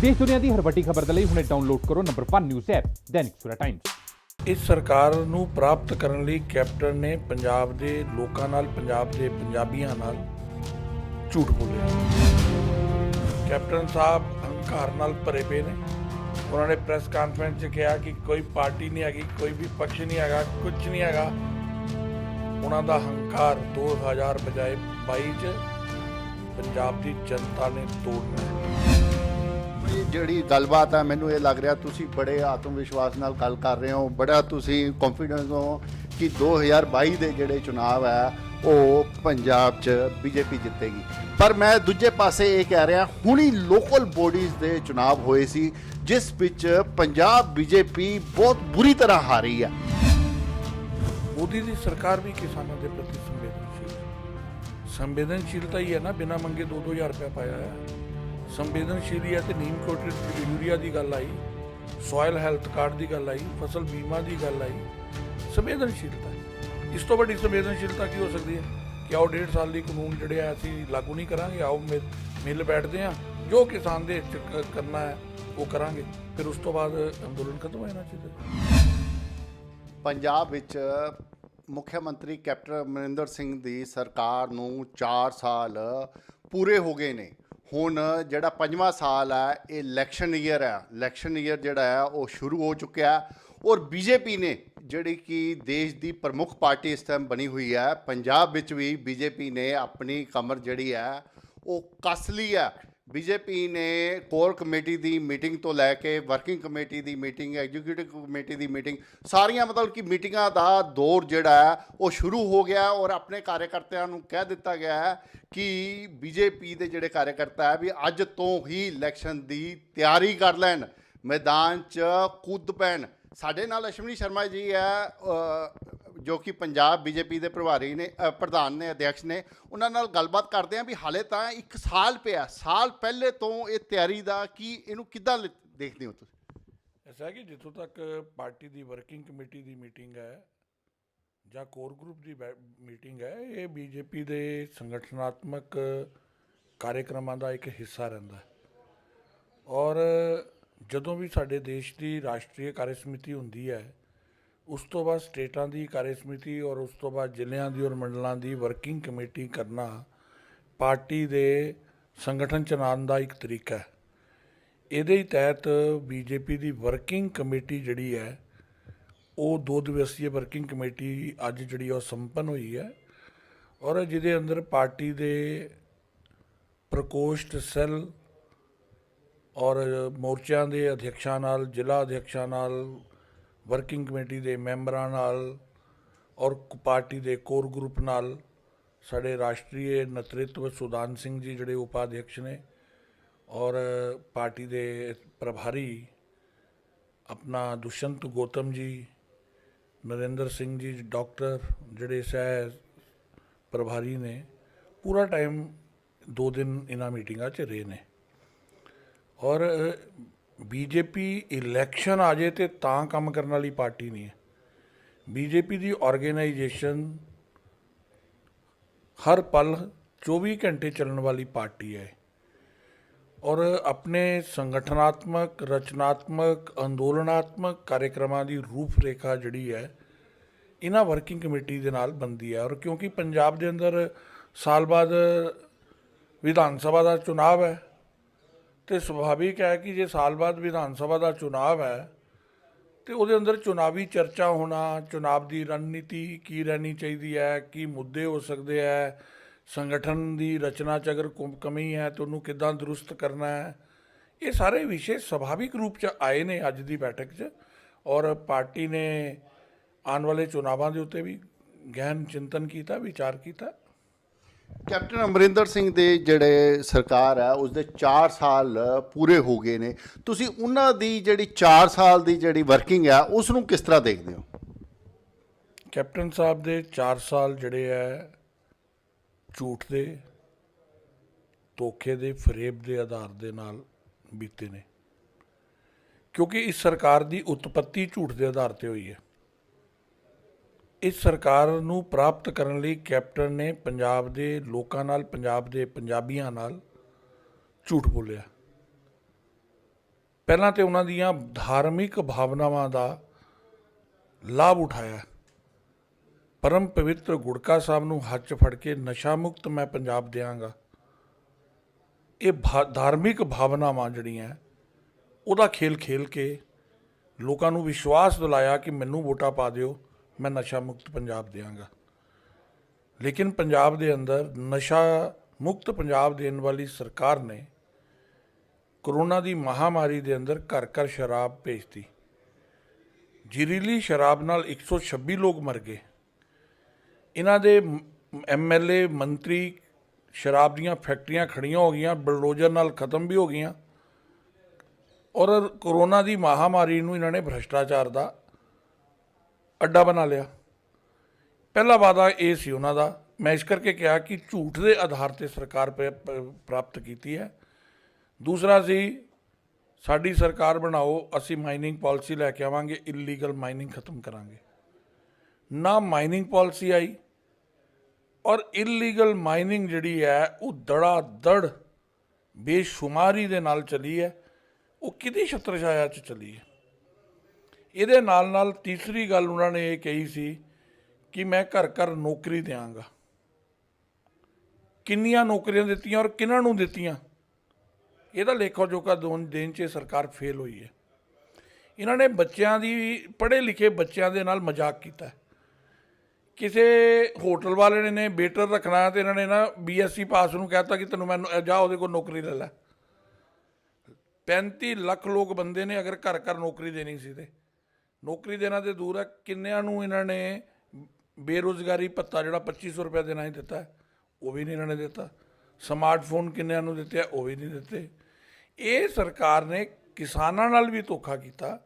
देश दुनिया की हर वड्डी खबर ਦੇ ਲਈ ਹੁਣੇ डाउनलोड करो number 1 news app Dainik Savera times. इस सरकार ਨੂੰ ਪ੍ਰਾਪਤ ਕਰਨ ਲਈ ਕੈਪਟਨ ਨੇ ਪੰਜਾਬ ਦੇ ਲੋਕਾਂ ਨਾਲ ਪੰਜਾਬ ਦੇ ਪੰਜਾਬੀਆਂ ਨਾਲ ਝੂਠ ਬੋਲਿਆ। ਕੈਪਟਨ ਸਾਹਿਬ ਹੰਕਾਰ ਨਾਲ ਭਰੇ ਪਏ ਨੇ। ਉਹਨਾਂ ਨੇ ਪ੍ਰੈਸ ਕਾਨਫਰੰਸ 'ਚ ਕਿਹਾ ਕਿ ਕੋਈ ਪਾਰਟੀ ਨਹੀਂ ਹੈਗੀ, ਕੋਈ ਵੀ ਪਕਸ਼ ਨਹੀਂ ਹੈਗਾ, ਕੁਝ ਨਹੀਂ ਹੈਗਾ। ਉਹਨਾਂ ਦਾ ਹੰਕਾਰ 2000 ਬਜਾਏ 22 'ਚ ਪੰਜਾਬ ਦੀ ਜਨਤਾ ਨੇ ਤੋੜਨਾ ਹੈ। ਜਿਹੜੀ ਗੱਲਬਾਤ ਹੈ ਮੈਨੂੰ ਇਹ ਲੱਗ ਰਿਹਾ ਤੁਸੀਂ ਬੜੇ ਆਤਮ ਵਿਸ਼ਵਾਸ ਨਾਲ ਗੱਲ ਕਰ ਰਹੇ ਹੋ, ਬੜਾ ਤੁਸੀਂ ਕੌਨਫੀਡੈਂਸ ਹੋ ਕਿ 2022 ਦੇ ਜਿਹੜੇ ਚੁਣਾਵ ਹੈ ਉਹ ਪੰਜਾਬ 'ਚ ਬੀਜੇਪੀ ਜਿੱਤੇਗੀ। ਪਰ ਮੈਂ ਦੂਜੇ ਪਾਸੇ ਇਹ ਕਹਿ ਰਿਹਾ ਹੁਣੀ ਲੋਕਲ ਬੋਡੀਜ਼ ਦੇ ਚੁਣਾਵ ਹੋਏ ਸੀ ਜਿਸ ਵਿੱਚ ਪੰਜਾਬ ਬੀਜੇਪੀ ਬਹੁਤ ਬੁਰੀ ਤਰ੍ਹਾਂ ਹਾਰੀ ਹੈ। ਮੋਦੀ ਦੀ ਸਰਕਾਰ ਵੀ ਕਿਸਾਨਾਂ ਦੇ ਪ੍ਰਤੀ ਸੰਵੇਦਨਸ਼ੀਲਤਾ ਹੀ ਹੈ ਨਾ। ਬਿਨਾਂ ਮੰਗੇ 2-2000 ਰੁਪਇਆ ਪਾਇਆ ਹੈ। ਸੰਵੇਦਨਸ਼ੀਲ ਹੈ ਤੇ ਨੀਮ ਕੋਟਡ ਯੂਰੀਆ ਦੀ ਗੱਲ ਆਈ, ਸੋਇਲ ਹੈਲਥ ਕਾਰਡ ਦੀ ਗੱਲ ਆਈ, ਫਸਲ ਬੀਮਾ ਦੀ ਗੱਲ ਆਈ। ਸੰਵੇਦਨਸ਼ੀਲਤਾ ਇਸ ਤੋਂ ਵੱਡੀ ਸੰਵੇਦਨਸ਼ੀਲਤਾ ਕੀ ਹੋ ਸਕਦੀ ਹੈ ਕਿ ਆਓ 1.5 ਸਾਲ ਦੀ ਕਾਨੂੰਨ ਜਿਹੜੇ ਆ ਅਸੀਂ ਲਾਗੂ ਨਹੀਂ ਕਰਾਂਗੇ, ਆਓ ਮਿਲ ਬੈਠਦੇ ਹਾਂ, ਜੋ ਕਿਸਾਨ ਦੇ ਕਰਨਾ ਹੈ ਉਹ ਕਰਾਂਗੇ, ਫਿਰ ਉਸ ਤੋਂ ਬਾਅਦ ਅੰਦੋਲਨ ਖਤਮ ਹੋ ਜਾਣਾ ਚਾਹੀਦਾ। ਪੰਜਾਬ ਵਿੱਚ ਮੁੱਖ ਮੰਤਰੀ ਕੈਪਟਨ ਅਮਰਿੰਦਰ ਸਿੰਘ ਦੀ ਸਰਕਾਰ ਨੂੰ 4 ਸਾਲ ਪੂਰੇ ਹੋ ਗਏ ਨੇ। ਹੁਣ ਜਿਹੜਾ 5ਵਾਂ ਸਾਲ ਹੈ ਇਹ ਇਲੈਕਸ਼ਨ ਈਅਰ ਹੈ। ਇਲੈਕਸ਼ਨ ਈਅਰ ਜਿਹੜਾ ਹੈ ਉਹ ਸ਼ੁਰੂ ਹੋ ਚੁੱਕਿਆ ਔਰ ਬੀਜੇਪੀ ਨੇ ਜਿਹੜੀ ਕਿ ਦੇਸ਼ ਦੀ ਪ੍ਰਮੁੱਖ ਪਾਰਟੀ ਇਸ ਟਾਈਮ ਬਣੀ ਹੋਈ ਹੈ, ਪੰਜਾਬ ਵਿੱਚ ਵੀ ਬੀਜੇਪੀ ਨੇ ਆਪਣੀ ਕਮਰ ਜਿਹੜੀ ਹੈ ਉਹ ਕੱਸ ਲਈ ਹੈ। ਬੀਜੇਪੀ ਨੇ ਕੋਰ ਕਮੇਟੀ ਦੀ ਮੀਟਿੰਗ ਤੋਂ ਲੈ ਕੇ ਵਰਕਿੰਗ ਕਮੇਟੀ ਦੀ ਮੀਟਿੰਗ, ਐਗਜ਼ੀਕਿਊਟਿਵ ਕਮੇਟੀ ਦੀ ਮੀਟਿੰਗ, ਸਾਰੀਆਂ ਮਤਲਬ ਕਿ ਮੀਟਿੰਗਾਂ ਦਾ ਦੌਰ ਜਿਹੜਾ ਹੈ ਉਹ ਸ਼ੁਰੂ ਹੋ ਗਿਆ ਔਰ ਆਪਣੇ ਕਾਰਜਕਰਤਾਵਾਂ ਨੂੰ ਕਹਿ ਦਿੱਤਾ ਗਿਆ ਹੈ ਕਿ ਬੀਜੇਪੀ ਦੇ ਜਿਹੜੇ ਕਾਰਜਕਰਤਾ ਹੈ ਵੀ ਅੱਜ ਤੋਂ ਹੀ ਇਲੈਕਸ਼ਨ ਦੀ ਤਿਆਰੀ ਕਰ ਲੈਣ, ਮੈਦਾਨ 'ਚ ਕੁੱਦ ਪੈਣ। ਸਾਡੇ ਨਾਲ ਅਸ਼ਵਨੀ ਸ਼ਰਮਾ ਜੀ ਹੈ ਜੋ ਕਿ ਪੰਜਾਬ ਬੀਜੇਪੀ ਦੇ ਪ੍ਰਭਾਰੀ ਨੇ, ਪ੍ਰਧਾਨ ਨੇ, ਅਧਿਕਸ਼ ਨੇ। ਉਹਨਾਂ ਨਾਲ ਗੱਲਬਾਤ ਕਰਦੇ ਹਾਂ ਵੀ ਹਾਲੇ ਤਾਂ 1 ਸਾਲ ਪਿਆ, ਸਾਲ ਪਹਿਲੇ ਤੋਂ ਇਹ ਤਿਆਰੀ ਦਾ ਕੀ ਇਹਨੂੰ ਕਿੱਦਾਂ ਦੇਖਦੇ ਹੋ ਤੁਸੀਂ? ਐਸਾ ਹੈ ਕਿ ਜਿੱਥੋਂ ਤੱਕ ਪਾਰਟੀ ਦੀ ਵਰਕਿੰਗ ਕਮੇਟੀ ਦੀ ਮੀਟਿੰਗ ਹੈ ਜਾਂ ਕੋਰ ਗਰੁੱਪ ਦੀ ਮੀਟਿੰਗ ਹੈ, ਇਹ ਬੀਜੇਪੀ ਦੇ ਸੰਗਠਨਾਤਮਕ ਕਾਰਜਕ੍ਰਮਾਂ ਦਾ ਇੱਕ ਹਿੱਸਾ ਰਹਿੰਦਾ ਹੈ। ਔਰ ਜਦੋਂ ਵੀ ਸਾਡੇ ਦੇਸ਼ ਦੀ ਰਾਸ਼ਟਰੀ ਕਾਰਜ ਸਮਿਤੀ ਹੁੰਦੀ ਹੈ ਉਸ ਤੋਂ ਬਾਅਦ ਸਟੇਟਾਂ ਦੀ ਕਾਰਜ ਸਮਿਤੀ ਔਰ ਉਸ ਤੋਂ ਬਾਅਦ ਜ਼ਿਲ੍ਹਿਆਂ ਦੀ ਔਰ ਮੰਡਲਾਂ ਦੀ ਵਰਕਿੰਗ ਕਮੇਟੀ ਕਰਨਾ ਪਾਰਟੀ ਦੇ ਸੰਗਠਨ ਚਲਾਉਣ ਦਾ ਇੱਕ ਤਰੀਕਾ ਹੈ। ਇਹਦੇ ਹੀ ਤਹਿਤ ਬੀਜੇਪੀ ਦੀ ਵਰਕਿੰਗ ਕਮੇਟੀ ਜਿਹੜੀ ਹੈ ਉਹ 2 ਦਿਵਸੀय ਵਰਕਿੰਗ ਕਮੇਟੀ ਅੱਜ ਜਿਹੜੀ ਉਹ ਸੰਪੰਨ ਹੋਈ ਹੈ ਔਰ ਜਿਹਦੇ ਅੰਦਰ ਪਾਰਟੀ ਦੇ ਪ੍ਰਕੋਸ਼ਟ ਸੈੱਲ ਔਰ ਮੋਰਚਿਆਂ ਦੇ ਅਧਿਕਸ਼ਾਂ ਨਾਲ, ਜ਼ਿਲ੍ਹਾ ਅਧਿਕਸ਼ਾਂ ਨਾਲ, ਵਰਕਿੰਗ ਕਮੇਟੀ ਦੇ ਮੈਂਬਰਾਂ ਨਾਲ ਔਰ ਪਾਰਟੀ ਦੇ ਕੋਰ ਗਰੁੱਪ ਨਾਲ ਸਾਡੇ ਰਾਸ਼ਟਰੀ ਨੇਤਰਤਵ ਸੁਦਾਨ ਸਿੰਘ ਜੀ ਜਿਹੜੇ ਉਪਾਧਿਕਸ਼ ਨੇ ਔਰ ਪਾਰਟੀ ਦੇ ਪ੍ਰਭਾਰੀ ਆਪਣਾ ਦੁਸ਼ਯੰਤ ਗੌਤਮ ਜੀ, ਨਰਿੰਦਰ ਸਿੰਘ ਜੀ ਡਾਕਟਰ ਜਿਹੜੇ ਸਹਿ ਪ੍ਰਭਾਰੀ ਨੇ, ਪੂਰਾ ਟਾਈਮ 2 ਦਿਨ ਇਹਨਾਂ ਮੀਟਿੰਗਾਂ 'ਚ ਰਹੇ ਨੇ। ਔਰ ਬੀਜੇਪੀ ਇਲੈਕਸ਼ਨ ਆ ਜਾਏ ਤੇ ਤਾਂ ਕੰਮ ਕਰਨ ਵਾਲੀ ਪਾਰਟੀ ਨਹੀਂ ਹੈ। ਬੀਜੇਪੀ ਦੀ ਆਰਗੇਨਾਈਜੇਸ਼ਨ ਹਰ ਪਲ 24 ਘੰਟੇ ਚੱਲਣ ਵਾਲੀ ਪਾਰਟੀ ਹੈ ਔਰ ਆਪਣੇ ਸੰਗਠਨਾਤਮਕ, ਰਚਨਾਤਮਕ, ਅੰਦੋਲਨਾਤਮਕ ਕਾਰਜਕ੍ਰਮਾਂ ਦੀ ਰੂਪ ਰੇਖਾ ਜਿਹੜੀ ਹੈ ਇਹਨਾਂ ਵਰਕਿੰਗ ਕਮੇਟੀ ਦੇ ਨਾਲ ਬਣਦੀ ਹੈ। ਔਰ ਕਿਉਂਕਿ ਪੰਜਾਬ ਦੇ ਅੰਦਰ ਸਾਲ ਬਾਅਦ ਵਿਧਾਨ ਸਭਾ ਦਾ ਚੁਣਾਵ ਹੈ ਤੇ ਸੁਭਾਵਿਕ ਹੈ ਕਿ ਜੇ ਸਾਲ ਬਾਅਦ ਵਿਧਾਨ ਸਭਾ ਦਾ ਚੁਣਾਵ ਹੈ ਤੇ ਉਹਦੇ ਅੰਦਰ ਚੁਣਾਵੀ ਚਰਚਾ ਹੋਣਾ, ਚੁਣਾਵ ਦੀ ਰਣਨੀਤੀ ਕੀ ਰਹਿਣੀ ਚਾਹੀਦੀ ਹੈ, ਕੀ ਮੁੱਦੇ ਹੋ ਸਕਦੇ ਹੈ, ਸੰਗਠਨ ਦੀ ਰਚਨਾ 'ਚ ਅਗਰ ਕਮੀ ਹੈ ਤਾਂ ਉਹਨੂੰ ਕਿੱਦਾਂ ਦਰੁਸਤ ਕਰਨਾ ਹੈ, ਇਹ ਸਾਰੇ ਵਿਸ਼ੇ ਸੁਭਾਵਿਕ ਰੂਪ 'ਚ ਆਏ ਨੇ ਅੱਜ ਦੀ ਬੈਠਕ 'ਚ। ਔਰ ਪਾਰਟੀ ਨੇ ਆਉਣ ਵਾਲੇ ਚੁਣਾਵਾਂ ਦੇ ਉੱਤੇ ਵੀ ਗਹਿਨ ਚਿੰਤਨ ਕੀਤਾ, ਵਿਚਾਰ ਕੀਤਾ। ਕੈਪਟਨ ਅਮਰਿੰਦਰ ਸਿੰਘ ਦੇ ਜਿਹੜੇ ਸਰਕਾਰ ਹੈ ਉਸਦੇ 4 ਸਾਲ ਪੂਰੇ ਹੋ ਗਏ ਨੇ। ਤੁਸੀਂ ਉਹਨਾਂ ਦੀ ਜਿਹੜੀ 4 ਸਾਲ ਦੀ ਜਿਹੜੀ ਵਰਕਿੰਗ ਹੈ ਉਸ ਨੂੰ ਕਿਸ ਤਰ੍ਹਾਂ ਦੇਖਦੇ ਹੋ? ਕੈਪਟਨ ਸਾਹਿਬ ਦੇ 4 ਸਾਲ ਜਿਹੜੇ ਹੈ ਝੂਠ ਦੇ, ਧੋਖੇ ਦੇ, ਫਰੇਬ ਦੇ ਆਧਾਰ ਦੇ ਨਾਲ ਬੀਤੇ ਨੇ ਕਿਉਂਕਿ ਇਸ ਸਰਕਾਰ ਦੀ ਉਤਪਤੀ ਝੂਠ ਦੇ ਆਧਾਰ 'ਤੇ ਹੋਈ ਹੈ। ਇਸ ਸਰਕਾਰ ਨੂੰ ਪ੍ਰਾਪਤ ਕਰਨ ਲਈ ਕੈਪਟਨ ਨੇ ਪੰਜਾਬ ਦੇ ਲੋਕਾਂ ਨਾਲ, ਪੰਜਾਬ ਦੇ ਪੰਜਾਬੀਆਂ ਨਾਲ ਝੂਠ ਬੋਲਿਆ। ਪਹਿਲਾਂ ਤੇ ਉਹਨਾਂ ਦੀਆਂ ਧਾਰਮਿਕ ਭਾਵਨਾਵਾਂ ਦਾ ਲਾਭ ਉਠਾਇਆ। ਪਰਮ ਪਵਿੱਤਰ ਗੁੜਕਾ ਸਾਹਿਬ ਨੂੰ ਹੱਥ 'ਚ ਫੜ ਕੇ ਨਸ਼ਾ ਮੁਕਤ ਮੈਂ ਪੰਜਾਬ ਦਿਆਂਗਾ, ਇਹ ਧਾਰਮਿਕ ਭਾਵਨਾਵਾਂ ਜਿਹੜੀਆਂ ਉਹਦਾ ਖੇਲ ਖੇਲ ਕੇ ਲੋਕਾਂ ਨੂੰ ਵਿਸ਼ਵਾਸ ਦਿਲਾਇਆ ਕਿ ਮੈਨੂੰ ਵੋਟਾਂ ਪਾ ਦਿਓ, ਮੈਂ ਨਸ਼ਾ ਮੁਕਤ ਪੰਜਾਬ ਦਿਆਂਗਾ। ਲੇਕਿਨ ਪੰਜਾਬ ਦੇ ਅੰਦਰ ਨਸ਼ਾ ਮੁਕਤ ਪੰਜਾਬ ਦੇਣ ਵਾਲੀ ਸਰਕਾਰ ਨੇ ਕਰੋਨਾ ਦੀ ਮਹਾਮਾਰੀ ਦੇ ਅੰਦਰ ਘਰ ਘਰ ਸ਼ਰਾਬ ਭੇਜਤੀ। ਜ਼ਹਿਰੀਲੀ ਸ਼ਰਾਬ ਨਾਲ 126 ਲੋਕ ਮਰ ਗਏ। ਇਹਨਾਂ ਦੇ MLA ਮੰਤਰੀ ਸ਼ਰਾਬ ਦੀਆਂ ਫੈਕਟਰੀਆਂ ਖੜੀਆਂ ਹੋ ਗਈਆਂ, ਬਲਡੋਜ਼ਰ ਨਾਲ ਖਤਮ ਵੀ ਹੋ ਗਈਆਂ। ਔਰ ਕਰੋਨਾ ਦੀ ਮਹਾਮਾਰੀ ਨੂੰ ਇਹਨਾਂ ਨੇ ਭ੍ਰਸ਼ਟਾਚਾਰ ਦਾ ਅੱਡਾ ਬਣਾ ਲਿਆ। ਪਹਿਲਾ ਵਾਅਦਾ ਇਹ ਸੀ ਉਹਨਾਂ ਦਾ, ਮੈਂ ਇਸ ਕਰਕੇ ਕਿਹਾ ਕਿ ਝੂਠ ਦੇ ਆਧਾਰ 'ਤੇ ਸਰਕਾਰ ਪ੍ਰਾਪਤ ਕੀਤੀ ਹੈ। ਦੂਸਰਾ ਸੀ ਸਾਡੀ ਸਰਕਾਰ ਬਣਾਓ, ਅਸੀਂ ਮਾਈਨਿੰਗ ਪਾਲਿਸੀ ਲੈ ਕੇ ਆਵਾਂਗੇ, ਇਲੀਗਲ ਮਾਈਨਿੰਗ ਖਤਮ ਕਰਾਂਗੇ। ਨਾ ਮਾਈਨਿੰਗ ਪਾਲਿਸੀ ਆਈ, ਔਰ ਇਲੀਗਲ ਮਾਈਨਿੰਗ ਜਿਹੜੀ ਹੈ ਉਹ ਦੜਾ ਦੜ ਬੇਸ਼ੁਮਾਰੀ ਦੇ ਨਾਲ ਚੱਲੀ ਹੈ। ਉਹ ਕਿਹਦੀ ਛਤਰਛਾਇਆ 'ਚ ਚੱਲੀ ਹੈ। ਇਹਦੇ ਨਾਲ ਨਾਲ ਤੀਸਰੀ ਗੱਲ ਉਹਨਾਂ ਨੇ ਇਹ ਕਹੀ ਸੀ ਕਿ ਮੈਂ ਘਰ ਘਰ ਨੌਕਰੀ ਦਿਆਂਗਾ। ਕਿੰਨੀਆਂ ਨੌਕਰੀਆਂ ਦਿੱਤੀਆਂ ਔਰ ਕਿਹਨਾਂ ਨੂੰ ਦਿੱਤੀਆਂ, ਇਹਦਾ ਲੇਖਾ ਜੋਖਾ ਦੇਣ 'ਚ ਸਰਕਾਰ ਫੇਲ ਹੋਈ ਹੈ। ਇਹਨਾਂ ਨੇ ਬੱਚਿਆਂ ਦੀ, ਪੜ੍ਹੇ ਲਿਖੇ ਬੱਚਿਆਂ ਦੇ ਨਾਲ ਮਜ਼ਾਕ ਕੀਤਾ। ਕਿਸੇ ਹੋਟਲ ਵਾਲੇ ਨੇ ਵੇਟਰ ਰੱਖਣਾ ਤੇ ਇਹਨਾਂ ਨੇ ਨਾ BSc ਪਾਸ ਨੂੰ ਕਹਿਤਾ ਕਿ ਤੈਨੂੰ ਮੈਨੂੰ ਜਾ ਉਹਦੇ ਕੋਲ ਨੌਕਰੀ ਲੈ ਲੈ। 35 ਲੱਖ ਲੋਕ ਬੰਦੇ ਨੇ, ਅਗਰ ਘਰ ਘਰ ਨੌਕਰੀ ਦੇਣੀ ਸੀ ਤੇ ਨੌਕਰੀ ਦੇਣਾ ਤੇ ਦੂਰ ਹੈ, ਕਿੰਨਿਆਂ ਨੂੰ ਇਹਨਾਂ ਨੇ ਬੇਰੁਜ਼ਗਾਰੀ ਭੱਤਾ ਜਿਹੜਾ 2500 ਰੁਪਏ ਦੇਣਾ ਹੀ ਦਿੱਤਾ, ਉਹ ਵੀ ਨਹੀਂ ਇਹਨਾਂ ਨੇ ਦਿੱਤਾ। ਸਮਾਰਟਫੋਨ ਕਿੰਨਿਆਂ ਨੂੰ ਦਿੱਤੇ, ਉਹ ਵੀ ਨਹੀਂ ਦਿੱਤੇ। ਇਹ ਸਰਕਾਰ ਨੇ ਕਿਸਾਨਾਂ ਨਾਲ ਵੀ ਧੋਖਾ ਕੀਤਾ।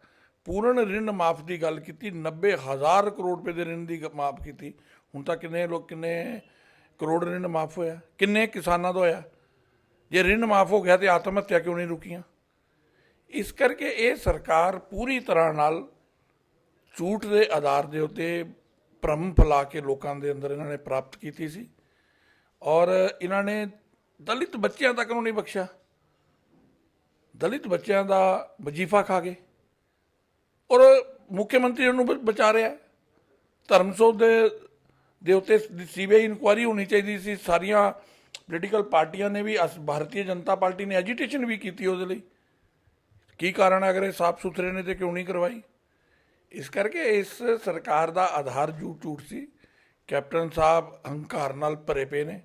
ਪੂਰਨ ਰਿਣ ਮਾਫ ਦੀ ਗੱਲ ਕੀਤੀ, 90,000 ਕਰੋੜ ਰੁਪਏ ਦੇ ਰਿਣ ਦੀ ਮਾਫ ਕੀਤੀ। ਹੁਣ ਤੱਕ ਕਿੰਨੇ ਕਰੋੜ ਰਿਣ ਮਾਫ ਹੋਇਆ, ਕਿੰਨੇ ਕਿਸਾਨਾਂ ਦਾ ਹੋਇਆ? ਜੇ ਰਿਣ ਮਾਫ ਹੋ ਗਿਆ ਤੇ ਆਤਮ ਹੱਤਿਆ ਕਿਉਂ ਨਹੀਂ ਰੁਕੀਆਂ? ਇਸ ਕਰਕੇ ਇਹ ਸਰਕਾਰ ਪੂਰੀ ਤਰ੍ਹਾਂ ਨਾਲ ਝੂਠ ਦੇ ਆਧਾਰ ਦੇ ਉੱਤੇ ਭਰਮ ਫੈਲਾ ਕੇ ਲੋਕਾਂ ਦੇ ਅੰਦਰ ਇਹਨਾਂ ਨੇ ਪ੍ਰਾਪਤ ਕੀਤੀ ਸੀ। ਔਰ ਇਹਨਾਂ ਨੇ ਦਲਿਤ ਬੱਚਿਆਂ ਤੱਕ ਨੂੰ ਨਹੀਂ ਬਖਸ਼ਿਆ। ਦਲਿਤ ਬੱਚਿਆਂ ਦਾ ਵਜੀਫਾ ਖਾ ਗਏ ਔਰ ਮੁੱਖ ਮੰਤਰੀ ਉਹਨੂੰ ਬਚਾ ਰਿਹਾ। ਧਰਮਸੋਤ ਦੇ ਉੱਤੇ CBI ਇਨਕੁਆਇਰੀ ਹੋਣੀ ਚਾਹੀਦੀ ਸੀ। ਸਾਰੀਆਂ ਪੋਲੀਟੀਕਲ ਪਾਰਟੀਆਂ ਨੇ ਵੀ, ਭਾਰਤੀ ਜਨਤਾ ਪਾਰਟੀ ਨੇ ਐਜੀਟੇਸ਼ਨ ਵੀ ਕੀਤੀ ਉਹਦੇ ਲਈ। ਕੀ ਕਾਰਨ ਹੈ? ਅਗਰ ਇਹ ਸਾਫ ਸੁਥਰੇ ਨੇ ਤੇ ਕਿਉਂ ਨਹੀਂ ਕਰਵਾਈ? ਇਸ ਕਰਕੇ ਇਸ ਸਰਕਾਰ ਦਾ ਆਧਾਰ ਝੂਠ ਸੀ। ਕੈਪਟਨ ਸਾਹਿਬ ਹੰਕਾਰ ਨਾਲ ਭਰੇ ਪਏ ਨੇ।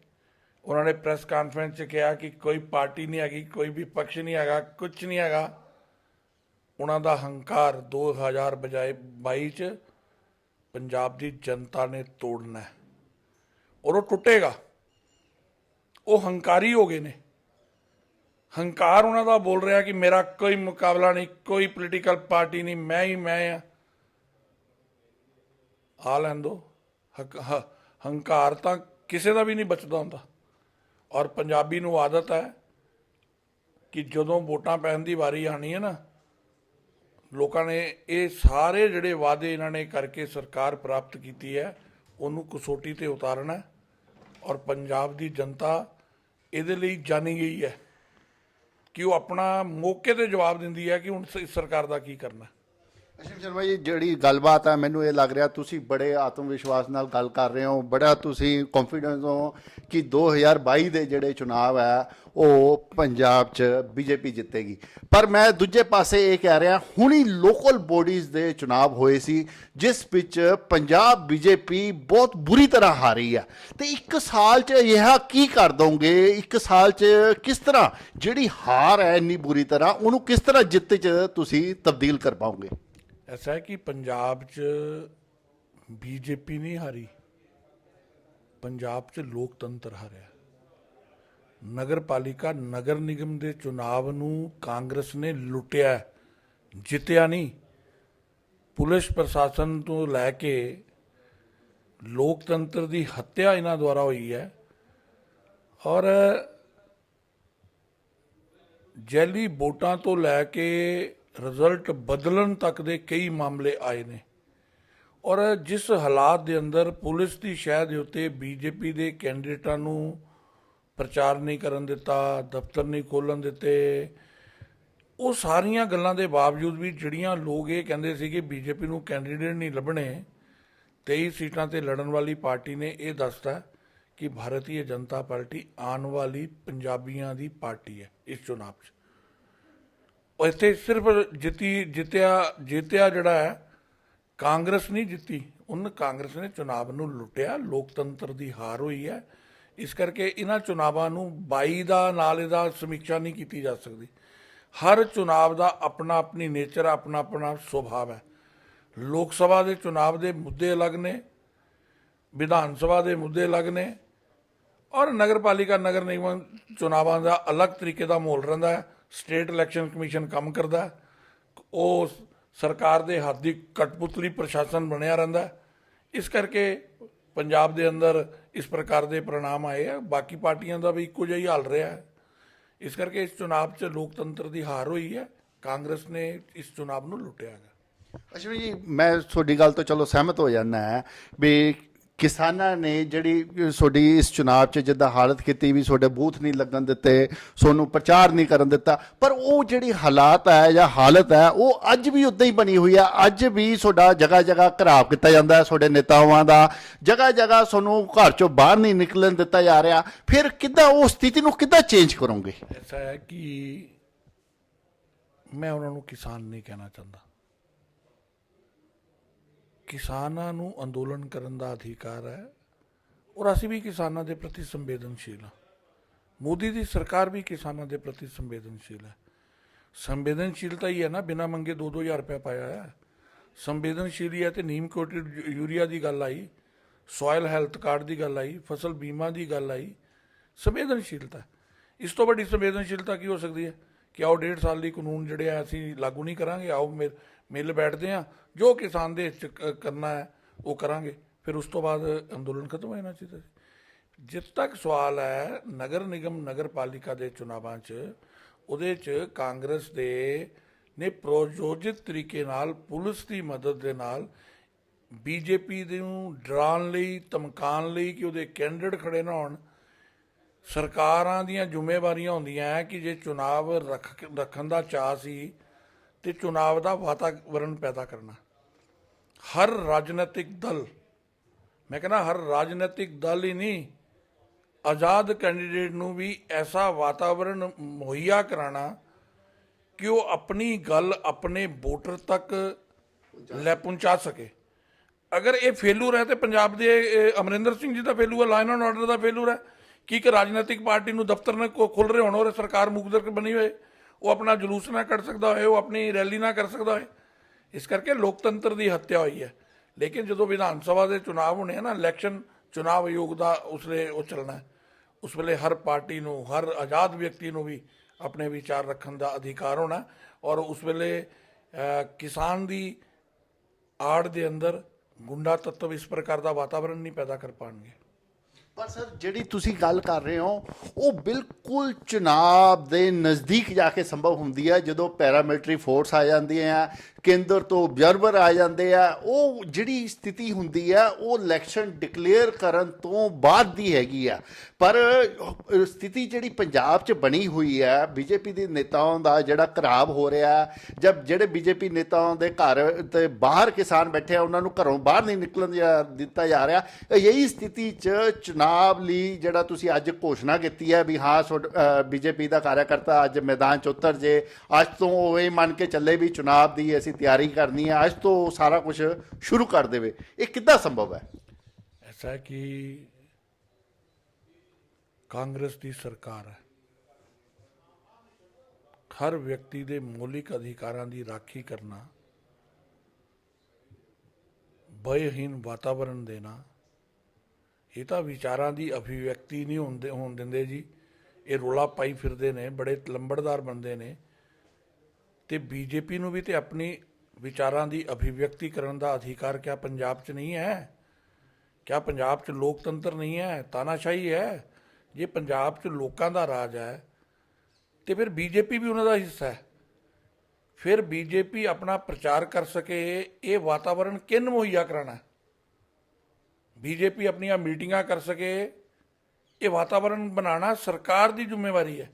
ਉਹਨਾਂ ਨੇ ਪ੍ਰੈਸ ਕਾਨਫਰੰਸ 'ਚ ਕਿਹਾ ਕਿ ਕੋਈ ਪਾਰਟੀ ਨਹੀਂ ਹੈਗੀ, ਕੋਈ ਵੀ ਪਕਸ਼ ਨਹੀਂ ਹੈਗਾ, ਕੁਛ ਨਹੀਂ ਹੈਗਾ। ਉਹਨਾਂ ਦਾ ਹੰਕਾਰ 2022 'ਚ ਪੰਜਾਬ ਦੀ ਜਨਤਾ ਨੇ ਤੋੜਨਾ ਹੈ ਔਰ ਉਹ ਟੁੱਟੇਗਾ। ਉਹ ਹੰਕਾਰੀ ਹੋ ਗਏ ਨੇ। ਹੰਕਾਰ ਉਹਨਾਂ ਦਾ ਬੋਲ ਰਿਹਾ ਕਿ ਮੇਰਾ ਕੋਈ ਮੁਕਾਬਲਾ ਨਹੀਂ, ਕੋਈ ਪੋਲੀਟੀਕਲ ਪਾਰਟੀ ਨਹੀਂ, ਮੈਂ ਹੀ ਮੈਂ ਆ। ਆ ਲੈਣ ਦਿਓ। ਹੰਕਾਰ ਤਾਂ ਕਿਸੇ ਦਾ ਵੀ ਨਹੀਂ ਬਚਦਾ ਹੁੰਦਾ। ਔਰ ਪੰਜਾਬੀ ਨੂੰ ਆਦਤ ਹੈ ਕਿ ਜਦੋਂ ਵੋਟਾਂ ਪੈਣ ਦੀ ਵਾਰੀ ਆਣੀ ਹੈ ਨਾ, ਲੋਕਾਂ ਨੇ ਇਹ ਸਾਰੇ ਜਿਹੜੇ ਵਾਅਦੇ ਇਹਨਾਂ ਨੇ ਕਰਕੇ ਸਰਕਾਰ ਪ੍ਰਾਪਤ ਕੀਤੀ ਹੈ ਉਹਨੂੰ ਕਸੌਟੀ 'ਤੇ ਉਤਾਰਨਾ। ਔਰ ਪੰਜਾਬ ਦੀ ਜਨਤਾ ਇਹਦੇ ਲਈ ਜਾਣੀ ਗਈ ਹੈ ਕਿ ਉਹ ਆਪਣਾ ਮੌਕੇ 'ਤੇ ਜਵਾਬ ਦਿੰਦੀ ਹੈ ਕਿ ਹੁਣ ਇਸ ਸਰਕਾਰ ਦਾ ਕੀ ਕਰਨਾ। ਅਸ਼ੀਮ ਸ਼ਰਮਾ ਜੀ, ਜਿਹੜੀ ਗੱਲਬਾਤ ਹੈ ਮੈਨੂੰ ਇਹ ਲੱਗ ਰਿਹਾ ਤੁਸੀਂ ਬੜੇ ਆਤਮ ਵਿਸ਼ਵਾਸ ਨਾਲ ਗੱਲ ਕਰ ਰਹੇ ਹੋ, ਬੜਾ ਤੁਸੀਂ ਕੌਨਫੀਡੈਂਸ ਹੋ ਕਿ 2022 ਦੇ ਜਿਹੜੇ ਚੁਣਾਵ ਹੈ ਉਹ ਪੰਜਾਬ 'ਚ BJP ਜਿੱਤੇਗੀ। ਪਰ ਮੈਂ ਦੂਜੇ ਪਾਸੇ ਇਹ ਕਹਿ ਰਿਹਾ, ਹੁਣੀ ਲੋਕਲ ਬੋਡੀਜ਼ ਦੇ ਚੁਣਾਵ ਹੋਏ ਸੀ ਜਿਸ ਵਿੱਚ ਪੰਜਾਬ BJP ਬਹੁਤ ਬੁਰੀ ਤਰ੍ਹਾਂ ਹਾਰੀ ਹੈ। ਤੇ ਇੱਕ ਸਾਲ 'ਚ ਇਹ ਕੀ ਕਰ ਦੋਗੇ? ਇੱਕ ਸਾਲ 'ਚ ਕਿਸ ਤਰ੍ਹਾਂ ਜਿਹੜੀ ਹਾਰ ਹੈ ਇੰਨੀ ਬੁਰੀ ਤਰ੍ਹਾਂ, ਉਹਨੂੰ ਕਿਸ ਤਰ੍ਹਾਂ ਜਿੱਤ 'ਚ ਤੁਸੀਂ ਤਬਦੀਲ ਕਰ ਪਾਓਗੇ? ਐਸਾ ਹੈ ਕਿ ਪੰਜਾਬ 'ਚ BJP ਨਹੀਂ ਹਾਰੀ, ਪੰਜਾਬ 'ਚ ਲੋਕਤੰਤਰ ਹਾਰਿਆ। ਨਗਰ ਪਾਲਿਕਾ ਨਗਰ ਨਿਗਮ ਦੇ ਚੁਣਾਵ ਨੂੰ ਕਾਂਗਰਸ ਨੇ ਲੁੱਟਿਆ, ਜਿੱਤਿਆ ਨਹੀਂ। ਪੁਲਿਸ ਪ੍ਰਸ਼ਾਸਨ ਤੋਂ ਲੈ ਕੇ ਲੋਕਤੰਤਰ ਦੀ ਹੱਤਿਆ ਇਹਨਾਂ ਦੁਆਰਾ ਹੋਈ ਹੈ। ਔਰ ਜੈਲੀ ਵੋਟਾਂ ਤੋਂ ਲੈ ਕੇ ਰਿਜ਼ਲਟ ਬਦਲਣ ਤੱਕ ਦੇ ਕਈ ਮਾਮਲੇ ਆਏ ਨੇ। ਔਰ ਜਿਸ ਹਾਲਾਤ ਦੇ ਅੰਦਰ ਪੁਲਿਸ ਦੀ ਸ਼ਹਿ ਦੇ ਉੱਤੇ BJP ਦੇ ਕੈਂਡੀਡੇਟਾਂ ਨੂੰ ਪ੍ਰਚਾਰ ਨਹੀਂ ਕਰਨ ਦਿੱਤਾ, ਦਫ਼ਤਰ ਨਹੀਂ ਖੋਲ੍ਹਣ ਦਿੱਤੇ, ਉਹ ਸਾਰੀਆਂ ਗੱਲਾਂ ਦੇ ਬਾਵਜੂਦ ਵੀ ਜਿਹੜੀਆਂ ਲੋਕ ਇਹ ਕਹਿੰਦੇ ਸੀ ਕਿ ਬੀਜੇਪੀ ਨੂੰ ਕੈਂਡੀਡੇਟ ਨਹੀਂ ਲੱਭਣੇ, 23 ਸੀਟਾਂ ਤੇ ਲੜਨ ਵਾਲੀ ਪਾਰਟੀ ਨੇ ਇਹ ਦੱਸਤਾ ਕਿ ਭਾਰਤੀ ਜਨਤਾ ਪਾਰਟੀ ਆਉਣ ਵਾਲੀ ਪੰਜਾਬੀਆਂ ਦੀ ਪਾਰਟੀ ਹੈ ਇਸ ਚੁਣਾਵ 'ਚ। ਉਹ ਇੱਥੇ ਸਿਰਫ ਜਿੱਤਿਆ ਜਿਹੜਾ ਹੈ ਕਾਂਗਰਸ ਨਹੀਂ ਜਿੱਤੀ, ਉਹਨ ਕਾਂਗਰਸ ਨੇ ਚੁਣਾਵ ਨੂੰ ਲੁੱਟਿਆ, ਲੋਕਤੰਤਰ ਦੀ ਹਾਰ ਹੋਈ ਹੈ। ਇਸ ਕਰਕੇ ਇਹਨਾਂ ਚੁਣਾਵਾਂ ਨੂੰ 22 ਦਾ ਨਾਲ ਇਹਦਾ ਸਮੀਖਿਆ ਨਹੀਂ ਕੀਤੀ ਜਾ ਸਕਦੀ। ਹਰ ਚੁਣਾਵ ਦਾ ਆਪਣਾ ਆਪਣੀ ਨੇਚਰ, ਆਪਣਾ ਆਪਣਾ ਸੁਭਾਅ ਹੈ। ਲੋਕ ਸਭਾ ਦੇ ਚੁਣਾਵ ਦੇ ਮੁੱਦੇ ਅਲੱਗ ਨੇ, ਵਿਧਾਨ ਸਭਾ ਦੇ ਮੁੱਦੇ ਅਲੱਗ ਨੇ, ਔਰ ਨਗਰਪਾਲਿਕਾ ਨਗਰ ਨਿਗਮ ਚੁਣਾਵਾਂ ਦਾ ਅਲੱਗ ਤਰੀਕੇ ਦਾ ਮਾਹੌਲ ਰਹਿੰਦਾ ਹੈ। ਸਟੇਟ ਇਲੈਕਸ਼ਨ ਕਮਿਸ਼ਨ ਕੰਮ ਕਰਦਾ ਹੈ, ਉਹ ਸਰਕਾਰ ਦੇ ਹੱਥ ਦੀ ਕਠਪੁਤਲੀ ਪ੍ਰਸ਼ਾਸਨ ਬਣਿਆ ਰਹਿੰਦਾ ਹੈ। ਇਸ ਕਰਕੇ ਪੰਜਾਬ ਦੇ ਅੰਦਰ ਇਸ ਪ੍ਰਕਾਰ ਦੇ परिणाम ਆਏ ਆ। ਬਾਕੀ ਪਾਰਟੀਆਂ ਦਾ ਵੀ ਇੱਕੋ ਜਿਹਾ ਹੀ ਹਾਲ ਰਿਹਾ ਹੈ। ਇਸ ਕਰਕੇ ਇਸ ਚੁਣਾਵ 'ਚ ਲੋਕਤੰਤਰ ਦੀ ਹਾਰ ਹੋਈ ਹੈ। ਕਾਂਗਰਸ ਨੇ ਇਸ ਚੁਣਾਵ ਨੂੰ ਲੁੱਟਿਆ ਹੈਗਾ। ਅਸ਼ਵਨੀ ਜੀ, ਮੈਂ ਤੁਹਾਡੀ ਗੱਲ ਤੋਂ ਚਲੋ ਸਹਿਮਤ ਹੋ ਜਾਂਦਾ ਹੈ ਵੀ ਕਿਸਾਨਾਂ ਨੇ ਜਿਹੜੀ ਤੁਹਾਡੀ ਇਸ ਚੁਣਾਵ 'ਚ ਜਿੱਦਾਂ ਹਾਲਤ ਕੀਤੀ ਵੀ ਤੁਹਾਡੇ ਬੂਥ ਨਹੀਂ ਲੱਗਣ ਦਿੱਤੇ, ਤੁਹਾਨੂੰ ਪ੍ਰਚਾਰ ਨਹੀਂ ਕਰਨ ਦਿੱਤਾ, ਪਰ ਉਹ ਜਿਹੜੀ ਹਾਲਾਤ ਹੈ ਜਾਂ ਹਾਲਤ ਹੈ ਉਹ ਅੱਜ ਵੀ ਉੱਦਾਂ ਹੀ ਬਣੀ ਹੋਈ ਹੈ। ਅੱਜ ਵੀ ਤੁਹਾਡਾ ਜਗ੍ਹਾ ਜਗ੍ਹਾ ਘਰਾਵ ਕੀਤਾ ਜਾਂਦਾ ਹੈ, ਤੁਹਾਡੇ ਨੇਤਾਵਾਂ ਦਾ ਜਗ੍ਹਾ ਜਗ੍ਹਾ ਤੁਹਾਨੂੰ ਘਰ 'ਚੋਂ ਬਾਹਰ ਨਹੀਂ ਨਿਕਲਣ ਦਿੱਤਾ ਜਾ ਰਿਹਾ। ਫਿਰ ਕਿੱਦਾਂ ਉਹ ਸਥਿਤੀ ਨੂੰ ਕਿੱਦਾਂ ਚੇਂਜ ਕਰੋਗੇ? ਐਸਾ ਹੈ ਕਿ ਮੈਂ ਉਹਨਾਂ ਨੂੰ ਕਿਸਾਨ ਨਹੀਂ ਕਹਿਣਾ ਚਾਹੁੰਦਾ। ਕਿਸਾਨਾਂ ਨੂੰ ਅੰਦੋਲਨ ਕਰਨ ਦਾ ਅਧਿਕਾਰ ਹੈ, ਔਰ ਅਸੀਂ ਵੀ ਕਿਸਾਨਾਂ ਦੇ ਪ੍ਰਤੀ ਸੰਵੇਦਨਸ਼ੀਲ ਹਾਂ। ਮੋਦੀ ਦੀ ਸਰਕਾਰ ਵੀ ਕਿਸਾਨਾਂ ਦੇ ਪ੍ਰਤੀ ਸੰਵੇਦਨਸ਼ੀਲ ਹੈ। ਸੰਵੇਦਨਸ਼ੀਲਤਾ ਹੀ ਹੈ ਨਾ, ਬਿਨਾਂ ਮੰਗੇ 2-2 ਹਜ਼ਾਰ ਰੁਪਇਆ ਪਾਇਆ ਹੈ। ਸੰਵੇਦਨਸ਼ੀਲ ਹੀ ਹੈ। ਤੇ ਨੀਮ ਕੋਟਿਡ ਯੂਰੀਆ ਦੀ ਗੱਲ ਆਈ, ਸੋਇਲ ਹੈਲਥ ਕਾਰਡ ਦੀ ਗੱਲ ਆਈ, ਫਸਲ ਬੀਮਾ ਦੀ ਗੱਲ ਆਈ। ਸੰਵੇਦਨਸ਼ੀਲਤਾ, ਇਸ ਤੋਂ ਵੱਡੀ ਸੰਵੇਦਨਸ਼ੀਲਤਾ ਕੀ ਹੋ ਸਕਦੀ ਹੈ ਕਿ ਆਓ 1.5 ਸਾਲ ਦੀ ਕਾਨੂੰਨ ਜਿਹੜੇ ਆ ਅਸੀਂ ਲਾਗੂ ਨਹੀਂ ਕਰਾਂਗੇ, ਆਓ ਮਿਲ ਬੈਠਦੇ ਹਾਂ, ਜੋ ਕਿਸਾਨ ਦੇ ਹਿੱਤ 'ਚ ਕਰਨਾ ਹੈ ਉਹ ਕਰਾਂਗੇ, ਫਿਰ ਉਸ ਤੋਂ ਬਾਅਦ ਅੰਦੋਲਨ ਖਤਮ ਹੋ ਜਾਣਾ ਚਾਹੀਦਾ ਸੀ। ਜਿੱਥੇ ਤੱਕ ਸਵਾਲ ਹੈ ਨਗਰ ਨਿਗਮ ਨਗਰ ਪਾਲਿਕਾ ਦੇ ਚੁਣਾਵਾਂ 'ਚ, ਉਹਦੇ 'ਚ ਕਾਂਗਰਸ ਦੇ ਨੇ ਪ੍ਰਯੋਜਿਤ ਤਰੀਕੇ ਨਾਲ ਪੁਲਿਸ ਦੀ ਮਦਦ ਦੇ ਨਾਲ ਬੀਜੇਪੀ ਨੂੰ ਡਰਾਉਣ ਲਈ, ਧਮਕਾਉਣ ਲਈ ਕਿ ਉਹਦੇ ਕੈਂਡੀਡੇਟ ਖੜੇ ਨਾ ਹੋਣ। ਸਰਕਾਰਾਂ ਦੀਆਂ ਜ਼ਿੰਮੇਵਾਰੀਆਂ ਹੁੰਦੀਆਂ ਹੈ ਕਿ ਜੇ ਚੁਣਾਵ ਰੱਖਣ ਦਾ ਚਾਅ ਸੀ ਤੇ ਚੁਣਾਵ ਦਾ ਵਾਤਾਵਰਨ ਪੈਦਾ ਕਰਨਾ। ਹਰ ਰਾਜਨੀਤਿਕ ਦਲ, ਮੈਂ ਕਹਿੰਦਾ ਹਰ ਰਾਜਨੀਤਿਕ ਦਲ ਹੀ ਨਹੀਂ, ਆਜ਼ਾਦ ਕੈਂਡੀਡੇਟ ਨੂੰ ਵੀ ਐਸਾ ਵਾਤਾਵਰਨ ਮੁਹੱਈਆ ਕਰਾਉਣਾ ਕਿ ਉਹ ਆਪਣੀ ਗੱਲ ਆਪਣੇ ਵੋਟਰ ਤੱਕ ਲੈ ਪਹੁੰਚਾ ਸਕੇ। ਅਗਰ ਇਹ ਫੇਲੂਰ ਹੈ ਤੇ ਪੰਜਾਬ ਦੇ ਅਮਰਿੰਦਰ ਸਿੰਘ ਜੀ ਦਾ ਫੇਲੂਰ ਹੈ, law and order the failure ਹੈ ਕਿ ਇੱਕ ਰਾਜਨੀਤਿਕ ਪਾਰਟੀ ਨੂੰ ਦਫ਼ਤਰ ਨਾ ਖੁੱਲ੍ਹ ਰਹੇ ਹੋਣ ਔਰ ਸਰਕਾਰ ਮੁਕਦਰ ਬਣੀ ਹੋਏ, ਉਹ ਆਪਣਾ ਜਲੂਸ ਨਾ ਕੱਢ ਸਕਦਾ ਹੋਏ, ਉਹ ਆਪਣੀ ਰੈਲੀ ਨਾ ਕਰ ਸਕਦਾ ਹੋਏ। ਇਸ ਕਰਕੇ ਲੋਕਤੰਤਰ ਦੀ ਹੱਤਿਆ ਹੋਈ ਹੈ। ਲੇਕਿਨ ਜਦੋਂ ਵਿਧਾਨ ਸਭਾ ਦੇ ਚੁਣਾਵ ਹੋਣੇ ਆ ਨਾ, ਇਲੈਕਸ਼ਨ ਚੁਣਾਵ ਆਯੋਗ ਦਾ ਉਸ ਵੇਲੇ ਉਹ ਚੱਲਣਾ ਹੈ। ਉਸ ਵੇਲੇ ਹਰ ਪਾਰਟੀ ਨੂੰ, ਹਰ ਆਜ਼ਾਦ ਵਿਅਕਤੀ ਨੂੰ ਵੀ ਆਪਣੇ ਵਿਚਾਰ ਰੱਖਣ ਦਾ ਅਧਿਕਾਰ ਹੋਣਾ, ਔਰ ਉਸ ਵੇਲੇ ਕਿਸਾਨ ਦੀ ਆੜ ਦੇ ਅੰਦਰ ਗੁੰਡਾ ਤੱਤਵ ਇਸ ਪ੍ਰਕਾਰ ਦਾ ਵਾਤਾਵਰਨ ਨਹੀਂ ਪੈਦਾ ਕਰ ਪਾਉਣਗੇ। ਪਰ ਸਰ, ਜਿਹੜੀ ਤੁਸੀਂ ਗੱਲ ਕਰ ਰਹੇ ਹੋ ਉਹ ਬਿਲਕੁਲ ਚੁਣਾਵ ਦੇ ਨਜ਼ਦੀਕ ਜਾ ਕੇ ਸੰਭਵ ਹੁੰਦੀ ਹੈ, ਜਦੋਂ ਪੈਰਾਮਿਲਟਰੀ ਫੋਰਸ ਆ ਜਾਂਦੀ ਹੈ, ਕੇਂਦਰ ਤੋਂ ਅਬਜ਼ਰਵਰ ਆ ਜਾਂਦੇ ਆ। ਉਹ ਜਿਹੜੀ ਸਥਿਤੀ ਹੁੰਦੀ ਹੈ ਉਹ ਇਲੈਕਸ਼ਨ ਡਿਕਲੇਅਰ ਕਰਨ ਤੋਂ ਬਾਅਦ ਦੀ ਹੈਗੀ ਆ। ਪਰ ਸਥਿਤੀ ਜਿਹੜੀ ਪੰਜਾਬ 'ਚ ਬਣੀ ਹੋਈ ਹੈ, ਬੀਜੇਪੀ ਦੇ ਨੇਤਾਵਾਂ ਦਾ ਜਿਹੜਾ ਘਰਾਵ ਹੋ ਰਿਹਾ, ਜਦ ਜਿਹੜੇ ਬੀਜੇਪੀ ਨੇਤਾਵਾਂ ਦੇ ਘਰ ਤੇ ਬਾਹਰ ਕਿਸਾਨ ਬੈਠੇ ਆ ਉਹਨਾਂ ਨੂੰ ਘਰੋਂ ਬਾਹਰ ਨਹੀਂ ਨਿਕਲਣ ਦਿੱਤਾ ਜਾ ਰਿਹਾ। ਇਹੀ ਸਥਿਤੀ 'ਚ ਚੁਣਾਵ ਲਈ ਜਿਹੜਾ ਤੁਸੀਂ ਅੱਜ ਘੋਸ਼ਣਾ ਕੀਤੀ ਹੈ ਵੀ ਹਾਂ ਬੀਜੇਪੀ ਦਾ ਕਾਰਿਆਕਰਤਾ ਅੱਜ ਮੈਦਾਨ 'ਚ ਉਤਰ ਜੇ, ਅੱਜ ਤੋਂ ਉਹ ਇਹ ਮੰਨ ਕੇ ਚੱਲੇ ਵੀ ਚੁਣਾਵ ਦੀ ਅਸੀਂ ਤਿਆਰੀ ਕਰਨੀ ਹੈ, ਅੱਜ ਤੋਂ ਸਾਰਾ ਕੁਝ ਸ਼ੁਰੂ ਕਰ ਦੇਵੇ, ਇਹ ਕਿੱਦਾਂ ਸੰਭਵ ਹੈ? ਐਸਾ ਹੈ ਕਿ ਕਾਂਗਰਸ ਦੀ ਸਰਕਾਰ ਹੈ, ਹਰ ਵਿਅਕਤੀ ਦੇ ਮੌਲਿਕ ਅਧਿਕਾਰਾਂ ਦੀ ਰਾਖੀ ਕਰਨਾ, ਭੈਹੀਨ ਵਾਤਾਵਰਨ ਦੇਣਾ, ਇਹ ਤਾਂ ਵਿਚਾਰਾਂ ਦੀ ਅਭਿਵਿਅਕਤੀ ਨਹੀਂ ਹੋਣ ਦਿੰਦੇ ਜੀ। ਇਹ ਰੌਲਾ ਪਾਈ ਫਿਰਦੇ ਨੇ, ਬੜੇ ਲੰਬੜਦਾਰ ਬੰਦੇ ਨੇ। ਤੇ ਬੀਜੇਪੀ ਨੂੰ ਵੀ ਤੇ ਆਪਣੀ ਵਿਚਾਰਾਂ ਦੀ ਅਭਿਵਿਅਕਤੀ ਕਰਨ ਦਾ ਅਧਿਕਾਰ ਕਿਆ ਪੰਜਾਬ 'ਚ ਨਹੀਂ ਹੈ? ਕਿਆ ਪੰਜਾਬ 'ਚ ਲੋਕਤੰਤਰ ਨਹੀਂ ਹੈ, ਤਾਨਾਸ਼ਾਹੀ ਹੈ? ਜੇ ਪੰਜਾਬ 'ਚ ਲੋਕਾਂ ਦਾ ਰਾਜ ਹੈ ਤੇ ਫਿਰ ਬੀਜੇਪੀ ਵੀ ਉਹਨਾਂ ਦਾ ਹਿੱਸਾ ਹੈ। ਫਿਰ ਬੀਜੇਪੀ ਆਪਣਾ ਪ੍ਰਚਾਰ ਕਰ ਸਕੇ, ਇਹ ਵਾਤਾਵਰਨ ਕਿਹਨ ਮੁਹੱਈਆ ਕਰਾਉਣਾ? ਬੀਜੇਪੀ ਆਪਣੀਆਂ ਮੀਟਿੰਗਾਂ ਕਰ ਸਕੇ, ਇਹ ਵਾਤਾਵਰਣ ਬਣਾਉਣਾ ਸਰਕਾਰ ਦੀ ਜ਼ਿੰਮੇਵਾਰੀ ਹੈ।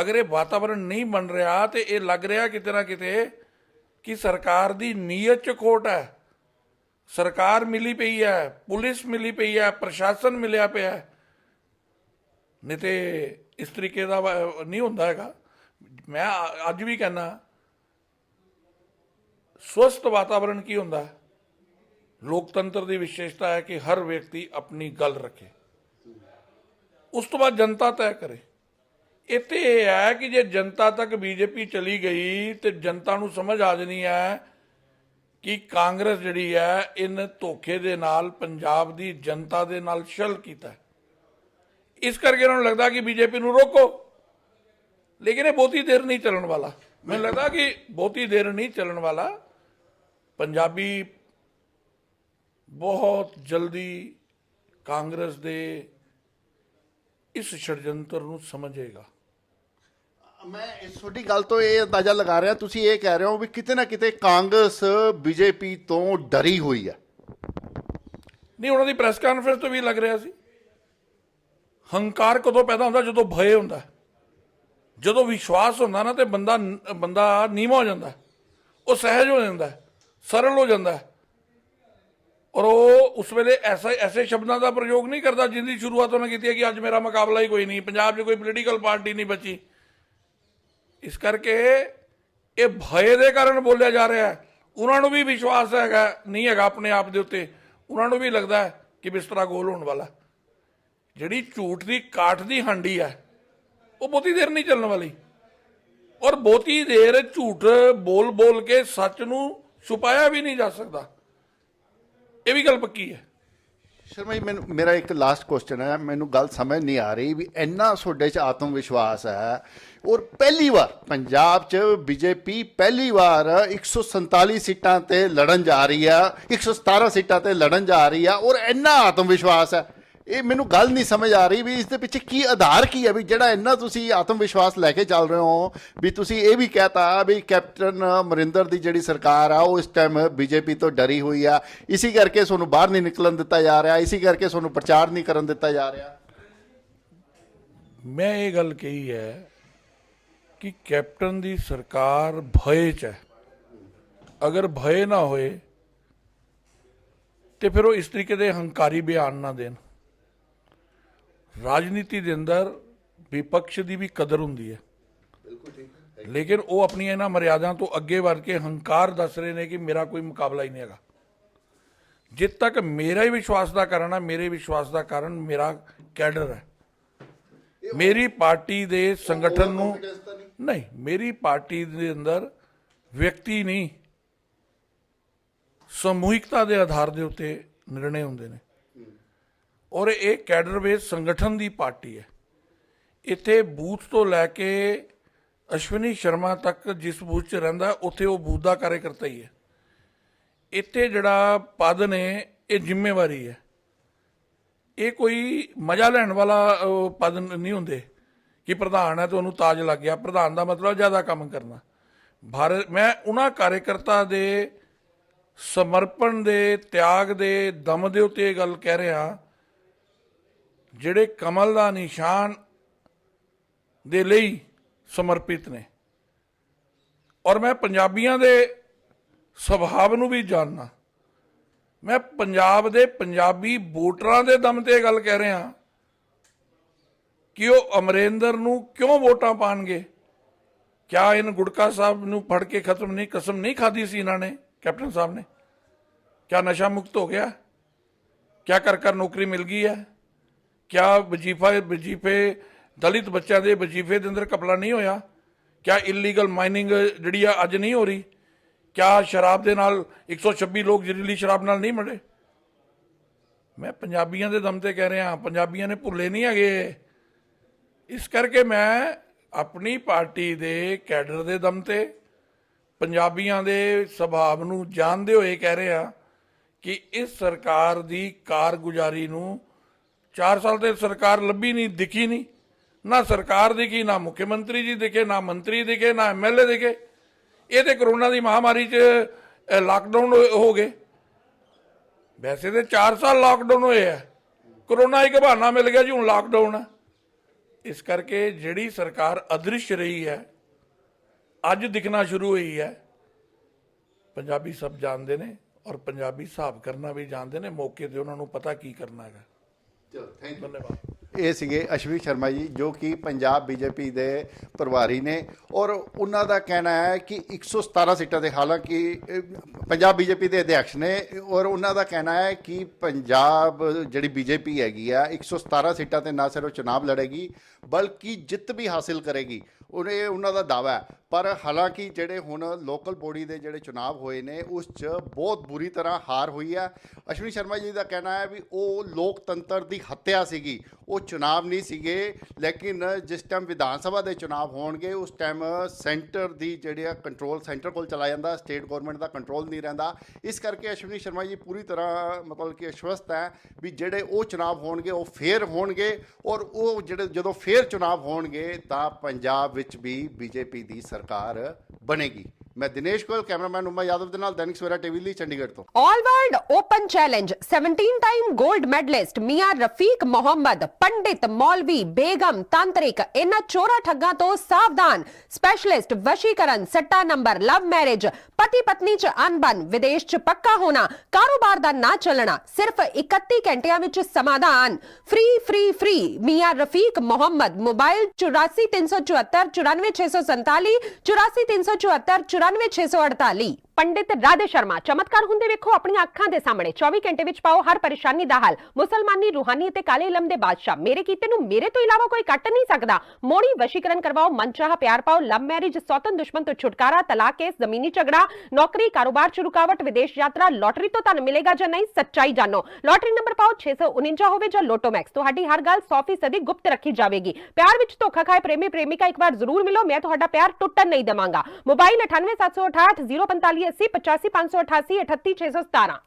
ਅਗਰ ਇਹ ਵਾਤਾਵਰਣ ਨਹੀਂ ਬਣ ਰਿਹਾ ਤੇ ਇਹ ਲੱਗ ਰਿਹਾ ਕਿਤੇ ਨਾ ਕਿਤੇ ਕਿ ਸਰਕਾਰ ਦੀ ਨੀਅਤ 'ਚ ਖੋਟ ਹੈ। ਸਰਕਾਰ ਮਿਲੀ ਪਈ ਹੈ, ਪੁਲਿਸ ਮਿਲੀ ਪਈ ਹੈ, ਪ੍ਰਸ਼ਾਸਨ ਮਿਲਿਆ ਪਿਆ ਹੈ, ਨਹੀਂ ਤੇ ਇਸ ਤਰੀਕੇ ਦਾ ਨਹੀਂ ਹੁੰਦਾ ਹੈਗਾ। ਮੈਂ ਅੱਜ ਵੀ ਕਹਿੰਦਾ ਸਵਸਥ ਵਾਤਾਵਰਣ ਕੀ ਹੁੰਦਾ ਹੈ? ਲੋਕਤੰਤਰ ਦੀ ਵਿਸ਼ੇਸ਼ਤਾ ਹੈ ਕਿ ਹਰ ਵਿਅਕਤੀ ਆਪਣੀ ਗੱਲ ਰੱਖੇ, ਉਸ ਤੋਂ ਬਾਅਦ ਜਨਤਾ ਤੈਅ ਕਰੇ। ਇੱਥੇ ਇਹ ਹੈ ਕਿ ਜੇ ਜਨਤਾ ਤੱਕ ਬੀਜੇਪੀ ਚਲੀ ਗਈ ਤੇ ਜਨਤਾ ਨੂੰ ਸਮਝ ਆ ਜਾਣੀ ਹੈ ਕਿ ਕਾਂਗਰਸ ਜਿਹੜੀ ਹੈ ਇਹਨ ਧੋਖੇ ਦੇ ਨਾਲ ਪੰਜਾਬ ਦੀ ਜਨਤਾ ਦੇ ਨਾਲ ਛਲ ਕੀਤਾ। ਇਸ ਕਰਕੇ ਉਹਨਾਂ ਨੂੰ ਲੱਗਦਾ ਕਿ ਬੀਜੇਪੀ ਨੂੰ ਰੋਕੋ, ਲੇਕਿਨ ਇਹ ਬਹੁਤੀ ਦੇਰ ਨਹੀਂ ਚੱਲਣ ਵਾਲਾ। ਮੈਨੂੰ ਲੱਗਦਾ ਕਿ ਬਹੁਤੀ ਦੇਰ ਨਹੀਂ ਚੱਲਣ ਵਾਲਾ। ਪੰਜਾਬੀ ਬਹੁਤ ਜਲਦੀ ਕਾਂਗਰਸ ਦੇ ਇਸ ਛੜਯੰਤਰ ਨੂੰ ਸਮਝੇਗਾ। ਮੈਂ ਇਸ ਤੁਹਾਡੀ ਗੱਲ ਤੋਂ ਇਹ ਅੰਦਾਜ਼ਾ ਲਗਾ ਰਿਹਾ, ਤੁਸੀਂ ਇਹ ਕਹਿ ਰਹੇ ਹੋ ਵੀ ਕਿਤੇ ਨਾ ਕਿਤੇ ਕਾਂਗਰਸ ਬੀਜੇਪੀ ਤੋਂ ਡਰੀ ਹੋਈ ਹੈ। ਨਹੀਂ, ਉਹਨਾਂ ਦੀ ਪ੍ਰੈਸ ਕਾਨਫਰੰਸ ਤੋਂ ਵੀ ਲੱਗ ਰਿਹਾ ਸੀ। ਹੰਕਾਰ ਕਦੋਂ ਪੈਦਾ ਹੁੰਦਾ? ਜਦੋਂ ਭਏ ਹੁੰਦਾ, ਜਦੋਂ ਵਿਸ਼ਵਾਸ ਹੁੰਦਾ ਨਾ ਤੇ ਬੰਦਾ ਨੀਵਾਂ ਹੋ ਜਾਂਦਾ, ਉਹ ਸਹਿਜ ਹੋ ਜਾਂਦਾ, ਸਰਲ ਹੋ ਜਾਂਦਾ, ਔਰ ਉਹ ਉਸ ਵੇਲੇ ਐਸੇ ਸ਼ਬਦਾਂ ਦਾ ਪ੍ਰਯੋਗ ਨਹੀਂ ਕਰਦਾ ਜਿਹਦੀ ਸ਼ੁਰੂਆਤ ਉਹਨੇ ਕੀਤੀ ਹੈ ਕਿ ਅੱਜ ਮੇਰਾ ਮੁਕਾਬਲਾ ਹੀ ਕੋਈ ਨਹੀਂ, ਪੰਜਾਬ 'ਚ ਕੋਈ ਪੋਲੀਟੀਕਲ ਪਾਰਟੀ ਨਹੀਂ ਬਚੀ। ਇਸ ਕਰਕੇ ਇਹ ਭਏ ਦੇ ਕਾਰਨ ਬੋਲਿਆ ਜਾ ਰਿਹਾ ਹੈ। ਉਹਨਾਂ ਨੂੰ ਵੀ ਵਿਸ਼ਵਾਸ ਹੈਗਾ ਨਹੀਂ ਹੈਗਾ ਆਪਣੇ ਆਪ ਦੇ ਉੱਤੇ, ਉਹਨਾਂ ਨੂੰ ਵੀ ਲੱਗਦਾ ਹੈ ਕਿ ਬਿਸਤਰਾ ਗੋਲ ਹੋਣ ਵਾਲਾ। ਜਿਹੜੀ ਝੂਠ ਦੀ ਕਾਠ ਦੀ ਹਾਂਡੀ ਹੈ ਉਹ ਬਹੁਤੀ ਦੇਰ ਨਹੀਂ ਚੱਲਣ ਵਾਲੀ, ਔਰ ਬਹੁਤੀ ਦੇਰ ਝੂਠ ਬੋਲ ਬੋਲ ਕੇ ਸੱਚ ਨੂੰ ਛੁਪਾਇਆ ਵੀ ਨਹੀਂ ਜਾ ਸਕਦਾ। ਇਹ ਵੀ ਗੱਲ ਪੱਕੀ ਹੈ। ਸ਼ਰਮਾ ਜੀ, ਮੇਰਾ ਇੱਕ ਲਾਸਟ ਕੁਐਸਚਨ ਹੈ। ਮੈਨੂੰ ਗੱਲ ਸਮਝ ਨਹੀਂ ਆ ਰਹੀ ਵੀ ਇੰਨਾ ਤੁਹਾਡੇ 'ਚ ਆਤਮ ਵਿਸ਼ਵਾਸ ਹੈ, ਔਰ ਪਹਿਲੀ ਵਾਰ ਪੰਜਾਬ 'ਚ ਬੀਜੇਪੀ ਪਹਿਲੀ ਵਾਰ 147 ਸੀਟਾਂ ਤੇ ਲੜਨ ਜਾ ਰਹੀ ਆ, 117 ਸੀਟਾਂ ਤੇ ਲੜਨ ਜਾ ਰਹੀ ਆ, ਔਰ ਇੰਨਾ ਆਤਮ ਵਿਸ਼ਵਾਸ ਹੈ। ਇਹ ਮੈਨੂੰ ਗੱਲ ਨਹੀਂ ਸਮਝ ਆ ਰਹੀ ਵੀ ਇਸ ਦੇ ਪਿੱਛੇ ਕੀ ਆਧਾਰ ਕੀ ਹੈ ਵੀ ਜਿਹੜਾ ਇੰਨਾ ਤੁਸੀਂ ਆਤਮ ਵਿਸ਼ਵਾਸ ਲੈ ਕੇ ਚੱਲ ਰਹੇ ਹੋ। ਵੀ ਤੁਸੀਂ ਇਹ ਵੀ ਕਹਿਤਾ ਵੀ ਕੈਪਟਨ ਅਮਰਿੰਦਰ ਦੀ ਜਿਹੜੀ ਸਰਕਾਰ ਆ ਉਹ ਇਸ ਟਾਈਮ ਬੀਜੇਪੀ ਤੋਂ ਡਰੀ ਹੋਈ ਆ, ਇਸੇ ਕਰਕੇ ਤੁਹਾਨੂੰ ਬਾਹਰ ਨਹੀਂ ਨਿਕਲਣ ਦਿੱਤਾ ਜਾ ਰਿਹਾ, ਇਸੇ ਕਰਕੇ ਤੁਹਾਨੂੰ ਪ੍ਰਚਾਰ ਨਹੀਂ ਕਰਨ ਦਿੱਤਾ ਜਾ ਰਿਹਾ। ਮੈਂ ਇਹ ਗੱਲ ਕਹੀ ਹੈ ਕਿ ਕੈਪਟਨ ਦੀ ਸਰਕਾਰ ਭਏ 'ਚ ਹੈ। ਅਗਰ ਭਏ ਨਾ ਹੋਏ ਤੇ ਫਿਰ ਉਹ ਇਸ ਤਰੀਕੇ ਦੇ ਹੰਕਾਰੀ ਬਿਆਨ ਨਾ ਦੇਣ। ਰਾਜਨੀਤੀ ਦੇ ਅੰਦਰ ਵਿਪਕਸ਼ ਦੀ ਵੀ ਕਦਰ ਹੁੰਦੀ ਹੈ, ਲੇਕਿਨ ਉਹ ਆਪਣੀਆਂ ਇਹਨਾਂ ਮਰਿਆਦਾ ਤੋਂ ਅੱਗੇ ਵੱਧ ਕੇ ਹੰਕਾਰ ਦੱਸ ਰਹੇ ਨੇ ਕਿ ਮੇਰਾ ਕੋਈ ਮੁਕਾਬਲਾ ਹੀ ਨਹੀਂ ਹੈਗਾ। ਜਿੱਥੇ ਤੱਕ ਮੇਰਾ ਹੀ ਵਿਸ਼ਵਾਸ ਦਾ ਕਾਰਨ ਹੈ, ਮੇਰੇ ਵਿਸ਼ਵਾਸ ਦਾ ਕਾਰਨ ਮੇਰਾ ਕੈਡਰ ਹੈ। ਮੇਰੀ ਪਾਰਟੀ ਦੇ ਸੰਗਠਨ ਨੂੰ ਨਹੀਂ, ਮੇਰੀ ਪਾਰਟੀ ਦੇ ਅੰਦਰ ਵਿਅਕਤੀ ਨਹੀਂ, ਸਮੂਹਿਕਤਾ ਦੇ ਆਧਾਰ ਦੇ ਉੱਤੇ ਨਿਰਣੇ ਹੁੰਦੇ ਨੇ, ਔਰ ਇਹ ਕੈਡਰ ਬੇਸ ਸੰਗਠਨ ਦੀ ਪਾਰਟੀ ਹੈ। ਇੱਥੇ ਬੂਥ ਤੋਂ ਲੈ ਕੇ ਅਸ਼ਵਨੀ ਸ਼ਰਮਾ ਤੱਕ ਜਿਸ ਬੂਥ 'ਚ ਰਹਿੰਦਾ ਉੱਥੇ ਉਹ ਬੂਥ ਦਾ ਕਾਰਜਕਰਤਾ ਹੀ ਹੈ। ਇੱਥੇ ਜਿਹੜਾ ਪਦ ਨੇ ਇਹ ਜ਼ਿੰਮੇਵਾਰੀ ਹੈ, ਇਹ ਕੋਈ ਮਜ਼ਾ ਲੈਣ ਵਾਲਾ ਪਦ ਨਹੀਂ ਹੁੰਦੇ ਕਿ ਪ੍ਰਧਾਨ ਹੈ ਤੇ ਉਹਨੂੰ ਤਾਜ ਲੱਗ ਗਿਆ। ਪ੍ਰਧਾਨ ਦਾ ਮਤਲਬ ਜ਼ਿਆਦਾ ਕੰਮ ਕਰਨਾ। ਮੈਂ ਉਹਨਾਂ ਕਾਰਜਕਰਤਾ ਦੇ ਸਮਰਪਣ ਦੇ, ਤਿਆਗ ਦੇ ਦਮ ਦੇ ਉੱਤੇ ਇਹ ਗੱਲ ਕਹਿ ਰਿਹਾ ਜਿਹੜੇ ਕਮਲ ਦਾ ਨਿਸ਼ਾਨ ਦੇ ਲਈ ਸਮਰਪਿਤ ਨੇ, ਔਰ ਮੈਂ ਪੰਜਾਬੀਆਂ ਦੇ ਸੁਭਾਅ ਨੂੰ ਵੀ ਜਾਣਨਾ। ਮੈਂ ਪੰਜਾਬ ਦੇ ਪੰਜਾਬੀ ਵੋਟਰਾਂ ਦੇ ਦਮ ਤੇ ਇਹ ਗੱਲ ਕਹਿ ਰਿਹਾ ਕਿ ਉਹ ਅਮਰਿੰਦਰ ਨੂੰ ਕਿਉਂ ਵੋਟਾਂ ਪਾਣਗੇ। ਕਿਆ ਇਹਨ ਗੁਟਕਾ ਸਾਹਿਬ ਨੂੰ ਫੜ ਕੇ ਕਸਮ ਨਹੀਂ ਖਾਧੀ ਸੀ ਇਹਨਾਂ ਨੇ, ਕੈਪਟਨ ਸਾਹਿਬ ਨੇ? ਕਿਆ ਨਸ਼ਾ ਮੁਕਤ ਹੋ ਗਿਆ? ਕਿਆ ਕਰ ਨੌਕਰੀ ਮਿਲ ਗਈ ਹੈ? ਕਿਆ ਵਜੀਫੇ ਦਲਿਤ ਬੱਚਿਆਂ ਦੇ ਵਜੀਫੇ ਦੇ ਅੰਦਰ ਘਪਲਾ ਨਹੀਂ ਹੋਇਆ? ਕਿਆ ਇਲੀਗਲ ਮਾਈਨਿੰਗ ਜਿਹੜੀ ਆ ਅੱਜ ਨਹੀਂ ਹੋ ਰਹੀ? ਕਿਆ ਸ਼ਰਾਬ ਦੇ ਨਾਲ 126 ਲੋਕ ਜ਼ਹਿਰੀਲੀ ਸ਼ਰਾਬ ਨਾਲ ਨਹੀਂ ਮਰੇ? ਮੈਂ ਪੰਜਾਬੀਆਂ ਦੇ ਦਮ ਤੇ ਕਹਿ ਰਿਹਾ, ਪੰਜਾਬੀਆਂ ਨੇ ਭੁੱਲੇ ਨਹੀਂ ਹੈਗੇ। ਇਸ ਕਰਕੇ ਮੈਂ ਆਪਣੀ ਪਾਰਟੀ ਦੇ ਕੈਡਰ ਦੇ ਦਮ ਤੇ ਪੰਜਾਬੀਆਂ ਦੇ ਸੁਭਾਅ ਨੂੰ ਜਾਣਦੇ ਹੋਏ ਕਹਿ ਰਿਹਾ ਕਿ ਇਸ ਸਰਕਾਰ ਦੀ ਕਾਰਗੁਜ਼ਾਰੀ ਨੂੰ 4 ਸਾਲ ਤੇ ਸਰਕਾਰ ਲੱਭੀ ਨਹੀਂ, ਦਿਖੀ ਨਹੀਂ। ਨਾ ਸਰਕਾਰ ਦਿਖੀ, ਨਾ ਮੁੱਖ ਮੰਤਰੀ ਜੀ ਦਿਖੇ, ਨਾ ਮੰਤਰੀ ਦਿਖੇ, ਨਾ MLA ਦਿਖੇ। ਇਹ ਤੇ ਕਰੋਨਾ ਦੀ ਮਹਾਮਾਰੀ 'ਚ ਲਾਕਡਾਊਨ ਹੋ ਗਏ। ਵੈਸੇ ਤੇ 4 ਸਾਲ ਲਾਕਡਾਊਨ ਹੋਏ ਆ, ਕਰੋਨਾ ਇੱਕ ਬਹਾਨਾ ਮਿਲ ਗਿਆ ਜੀ, ਹੁਣ ਲਾਕਡਾਊਨ ਹੈ। ਇਸ ਕਰਕੇ ਜਿਹੜੀ ਸਰਕਾਰ ਅਦ੍ਰਿਸ਼ ਰਹੀ ਹੈ ਅੱਜ ਦਿਖਣਾ ਸ਼ੁਰੂ ਹੋਈ ਹੈ। ਪੰਜਾਬੀ ਸਭ ਜਾਣਦੇ ਨੇ ਔਰ ਪੰਜਾਬੀ ਹਿਸਾਬ ਕਰਨਾ ਵੀ ਜਾਣਦੇ ਨੇ, ਮੌਕੇ ਤੇ ਉਹਨਾਂ ਨੂੰ ਪਤਾ ਕੀ ਕਰਨਾ ਹੈਗਾ। ਚਲੋ ਥੈਂਕ ਯੂ। ਧੰਨਵਾਦ। ਇਹ ਸੀਗੇ ਅਸ਼ਵਨੀ ਸ਼ਰਮਾ ਜੀ, ਜੋ ਕਿ ਪੰਜਾਬ ਬੀਜੇਪੀ ਦੇ ਪ੍ਰਭਾਰੀ ਨੇ, ਔਰ ਉਹਨਾਂ ਦਾ ਕਹਿਣਾ ਹੈ ਕਿ 117 ਸੀਟਾਂ ਦੇ, ਹਾਲਾਂਕਿ ਪੰਜਾਬ ਬੀਜੇਪੀ ਦੇ ਅਧਿਕਸ਼ ਨੇ, ਔਰ ਉਹਨਾਂ ਦਾ ਕਹਿਣਾ ਹੈ ਕਿ ਪੰਜਾਬ ਜਿਹੜੀ ਬੀਜੇਪੀ ਹੈਗੀ ਆ 117 ਸੀਟਾਂ ਤੇ ਨਾ ਸਿਰਫ ਚੁਣਾਵ ਲੜੇਗੀ ਬਲਕਿ ਜਿੱਤ ਵੀ ਹਾਸਿਲ ਕਰੇਗੀ। ਉਹਨਾਂ ਦਾ ਦਾਅਵਾ ਹੈ। ਪਰ ਹਾਲਾਂਕਿ ਜਿਹੜੇ ਹੁਣ ਲੋਕਲ ਬੋਡੀ ਦੇ ਜਿਹੜੇ ਚੁਣਾਵ ਹੋਏ ਨੇ ਉਸ 'ਚ ਬਹੁਤ ਬੁਰੀ ਤਰ੍ਹਾਂ ਹਾਰ ਹੋਈ ਹੈ। ਅਸ਼ਵਨੀ ਸ਼ਰਮਾ ਜੀ ਦਾ ਕਹਿਣਾ ਹੈ ਵੀ ਉਹ ਲੋਕਤੰਤਰ ਦੀ ਹੱਤਿਆ ਸੀਗੀ, ਉਹ ਚੁਣਾਵ ਨਹੀਂ ਸੀਗੇ। ਲੇਕਿਨ ਜਿਸ ਟਾਈਮ ਵਿਧਾਨ ਸਭਾ ਦੇ ਚੁਣਾਵ ਹੋਣਗੇ ਉਸ ਟਾਈਮ ਸੈਂਟਰ ਦੀ ਜਿਹੜੀ ਕੰਟਰੋਲ ਸੈਂਟਰ ਕੋਲ ਚਲਾ ਜਾਂਦਾ, ਸਟੇਟ ਗੌਰਮੈਂਟ ਦਾ ਕੰਟਰੋਲ ਨਹੀਂ ਰਹਿੰਦਾ। ਇਸ ਕਰਕੇ ਅਸ਼ਵਨੀ ਸ਼ਰਮਾ ਜੀ ਪੂਰੀ ਤਰ੍ਹਾਂ ਮਤਲਬ ਕਿ ਅਸ਼ਵਸਤ ਹੈ ਵੀ ਜਿਹੜੇ ਉਹ ਚੁਣਾਵ ਹੋਣਗੇ ਉਹ ਫੇਰ ਹੋਣਗੇ, ਔਰ ਉਹ ਜਿਹੜੇ ਜਦੋਂ ਫੇਰ ਚੁਣਾਵ ਹੋਣਗੇ ਤਾਂ ਪੰਜਾਬ ਵਿੱਚ ਵੀ ਬੀਜੇਪੀ ਦੀ ਸਰਕਾਰ ਬਣੇਗੀ। मैं दिनेश गोयल, कैमरामैन उमा यादव के नाल दैनिक सवेरा टीवी ਲਈ ਚੰਡੀਗੜ੍ਹ ਤੋਂ। All world open challenge 17 time gold medallist Mian Rafiq Mohammad, पंडित, मौलवी, बेगम, तांत्रिक, इन्हां चोरा ठग्गां तो सावधान। स्पेशलिस्ट वशीकरण, सट्टा नंबर, लव मैरिज, पति पत्नी च अनबन, विदेश च पक्का होना, कारोबार दा ना चलना, सिर्फ 31 घंटियां विच समाधान। फ्री फ्री फ्री मियां रफीक मोहम्मद। मोबाइल 84 374 94 647 84 374 94 648। पंडित राधे शर्मा, चमत्कार हुंदे वेखो अपनी अखां दे सामने। 24 घंटे विच पाओ हर परेशानी दा हल। मुसलमानी, रूहानी ते काले इलम दे बादशाह, मेरे कीते नु मेरे तो इलावा कोई कट नहीं सकदा। मोड़ी वशीकरण करवाओ, मनचाहा प्यार पाओ, लव मैरिज, सौतन दुश्मन तो छुटकारा, तलाक केस, जमीनी झगड़ा, नौकरी, कारोबार च रुकावट, विदेश यात्रा, लॉटरी तो धन मिलेगा जां नहीं, सच्चाई जानो। लॉटरी नंबर पाओ 649 होवे जां लोटो मैक्स, तुहाडी हर गल 100% गुप्त रखी जावेगी। प्यार विच धोखा खाए प्रेमी प्रेमिका एक बार जरूर मिलो, मैं तुहाडा प्यार टुटन नहीं देवांगा। मोबाइल 98 768 045 80 85 588 38 617।